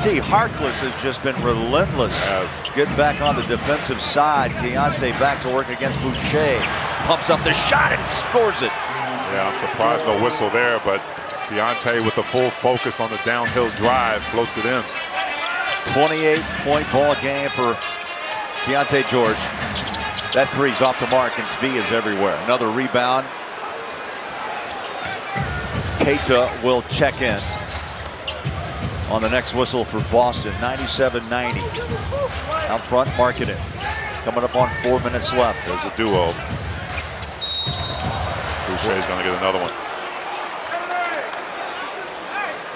see Harkless has just been relentless as getting back on the defensive side. Keyonte back to work against Boucher. Pumps up the shot and scores it. Yeah, I'm surprised no whistle there, but Keyonte with the full focus on the downhill drive floats it in. 28-point ball game for Keyonte George. That three's off the mark and Svi is everywhere. Another rebound. Keita will check in on the next whistle for Boston. 97-90. Out front, Markkanen. Coming up on 4 minutes left. There's a duo. Boucher's going to get another one.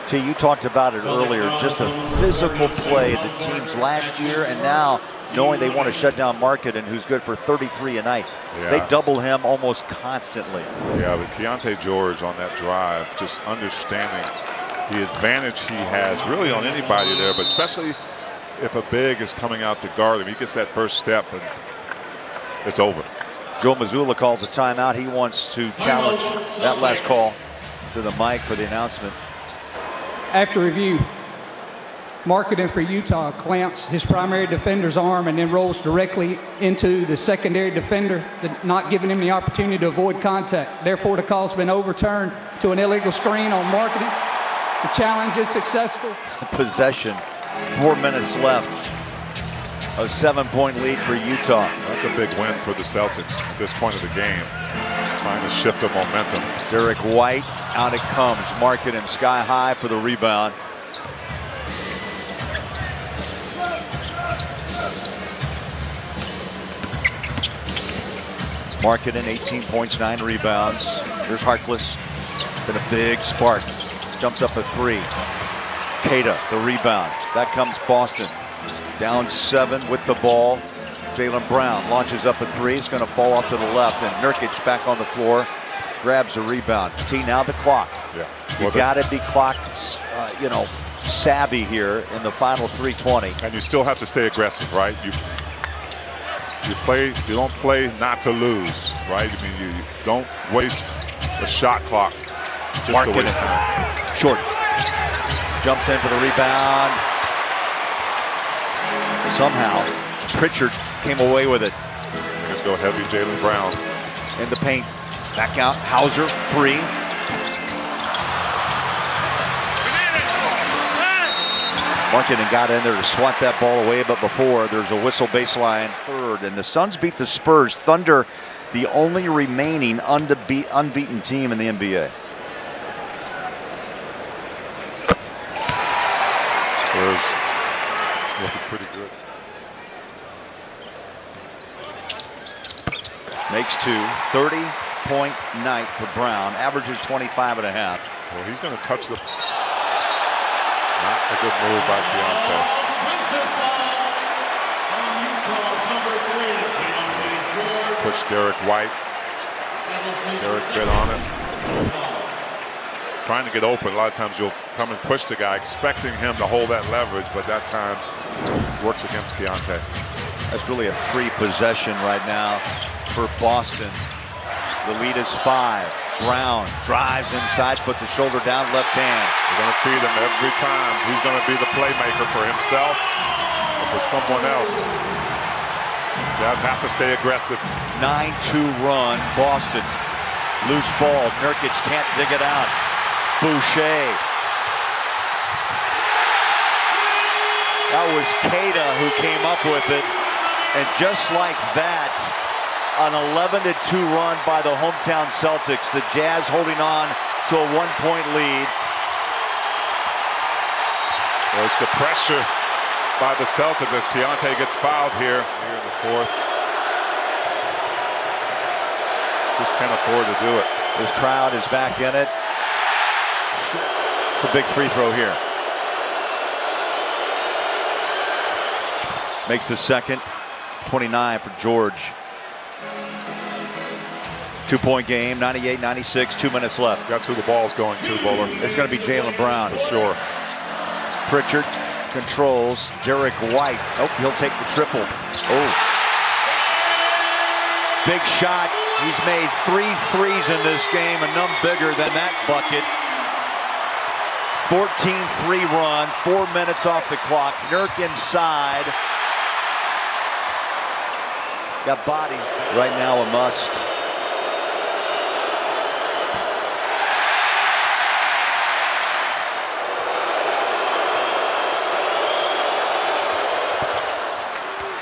T, you talked about it earlier. Just a physical play. The teams last year and now knowing they want to shut down Markkanen, who's good for 33 a night. Yeah. They double him almost constantly. Yeah, but Keyonte George on that drive, just understanding the advantage he has really on anybody there, but especially if a big is coming out to guard him. He gets that first step and it's over. Joe Mazzulla calls a timeout. He wants to challenge that last call to the mic for the announcement. After review, Markkanen for Utah clamps his primary defender's arm and then rolls directly into the secondary defender, not giving him the opportunity to avoid contact. Therefore, the call's been overturned to an illegal screen on Markkanen. The challenge is successful. Possession, 4 minutes left. A 7-point lead for Utah. That's a big win for the Celtics at this point of the game. Trying to shift the momentum. Derek White, out it comes. Markkanen sky high for the rebound. Markkanen, 18 points, 9 rebounds. Here's Harkless. Been a big spark. Jumps up a 3. Keita, the rebound. That comes Boston. Down 7 with the ball. Jaylen Brown launches up a 3. It's going to fall off to the left. And Nurkic back on the floor. Grabs a rebound. T, now the clock. Yeah. Well, you got to be clock, savvy here in the final 3:20. And you still have to stay aggressive, right? You don't play not to lose, right? I mean, you don't waste the shot clock just to waste time. Short. Jumps in for the rebound. Somehow, Pritchard came away with it. They're gonna go heavy, Jaylen Brown. In the paint. Back out. Hauser, 3. Markkanen got in there to swat that ball away, but before there's a whistle baseline third, and the Suns beat the Spurs. Thunder, the only remaining unbeaten team in the NBA. Spurs looking pretty good. Makes 2. 30-point night for Brown. Averages 25.5. Well, he's going to touch the... Not a good move by Keyonte. Push Derek White. Derek bit on it. Trying to get open. A lot of times you'll come and push the guy, expecting him to hold that leverage, but that time works against Keyonte. That's really a free possession right now for Boston. The lead is 5. Brown drives inside, puts a shoulder down, left hand. They're going to feed him every time. Who's going to be the playmaker for himself or for someone else? Jazz have to stay aggressive. 9-2 run, Boston. Loose ball, Nurkic can't dig it out. Boucher. That was Keita who came up with it. And just like that, an 11-2 run by the hometown Celtics. The Jazz holding on to a 1-point lead. Well, it's the pressure by the Celtics as Keyonte gets fouled here in the 4th. Just can't afford to do it. This crowd is back in it. It's a big free throw here. Makes the second. 29 for George. 2-point game, 98-96, 2 minutes left. That's who the ball's going to, Bowler. It's going to be Jaylen Brown. For sure. Pritchard controls. Derek White. Oh, he'll take the triple. Oh. Big shot. He's made 3 threes in this game, and none bigger than that bucket. 14-3 run, 4 minutes off the clock. Nurk inside. Got bodies. Right now a must.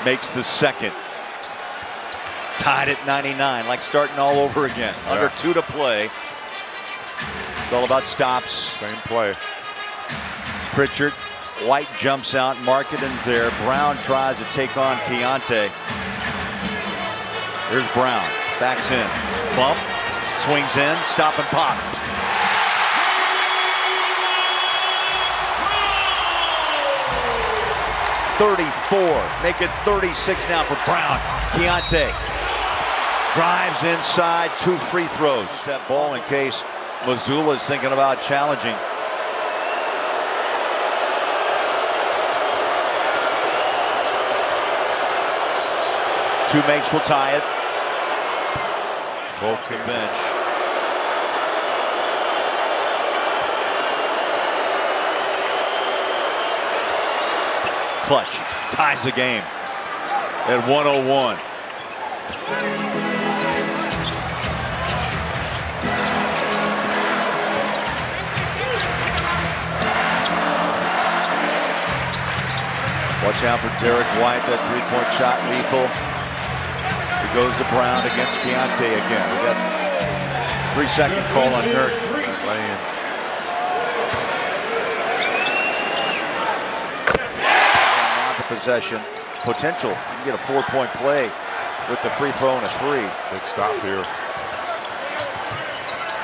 Makes the second. Tied at 99, like starting all over again. Yeah. Under 2 to play. It's all about stops. Same play. Pritchard, White jumps out, Markkanen's there. Brown tries to take on Keyonte. Here's Brown, backs in, bump, swings in, stop and pop. .34, make it 36 now for Brown. Keyonte drives inside, 2 free throws. That ball in case Missoula is thinking about challenging. 2 makes will tie it. Both team Bench. Clutch ties the game at 101. Watch out for Derek White, that 3-point shot lethal. It goes to Brown against Keyonte again. We got 3-second call on Nurk. playing. Now the possession potential. You can get a 4-point play with the free throw and a 3. Big stop here.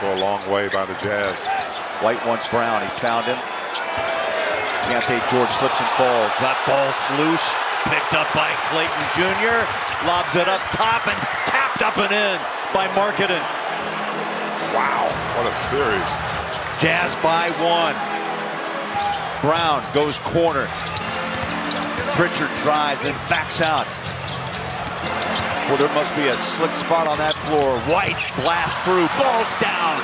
Go a long way by the Jazz. White wants Brown. He's found him. Keyonte George slips and falls. That ball's loose. Picked up by Clayton Jr. Lobs it up top and tapped up and in by Markkanen. Wow, what a series. Jazz by 1. Brown goes corner. Pritchard drives and backs out. Well, there must be a slick spot on that floor. White blasts through, ball's down.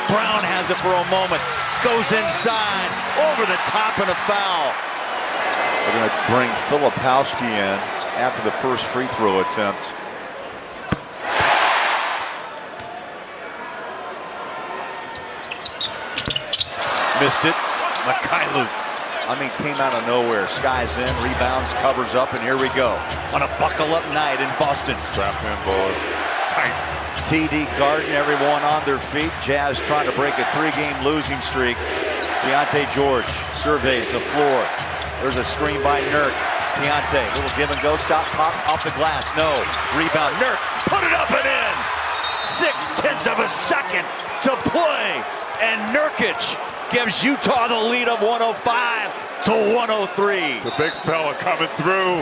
Brown has it for a moment. Goes inside, over the top, and a foul. They're going to bring Filipowski in after the first free throw attempt. Missed it. Mikhailu, came out of nowhere. Skies in, rebounds, covers up, and here we go. On a buckle-up night in Boston. Strapped in, boys. Tight. TD Garden, everyone on their feet. Jazz trying to break a 3-game losing streak. Keyonte George surveys the floor. There's a screen by Nurk. Keyonte, little give and go, stop, pop, off the glass, no. Rebound, Nurk, put it up and in. 0.6 of a second to play. And Nurkic gives Utah the lead of 105 to 103. The big fella coming through.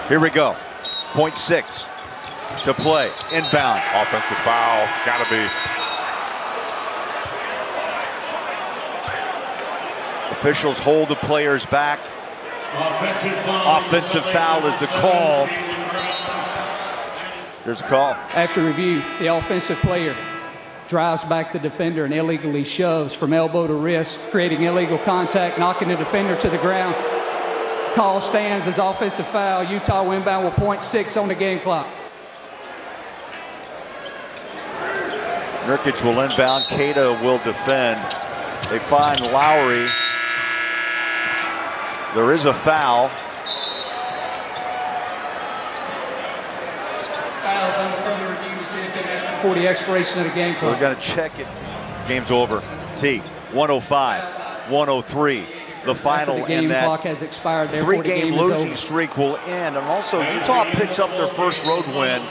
Here we go. 0.6 to play. Inbound. Offensive foul. Gotta be. Officials hold the players back. Offensive foul is the call. There's a call. After review, the offensive player drives back the defender and illegally shoves from elbow to wrist, creating illegal contact, knocking the defender to the ground. Call stands as offensive foul. Utah inbound with 0.6 on the game clock. Nurkic will inbound. Keita will defend. They find Lauri. There is a foul. Fouls under further review to see if they have for the expiration of the game So clock. we're going to check it. Game's over. T, 105, 103. The final the game and that clock has expired. Therefore, the 3-game game is losing over. streak will end. And also, Utah picks up their first road win.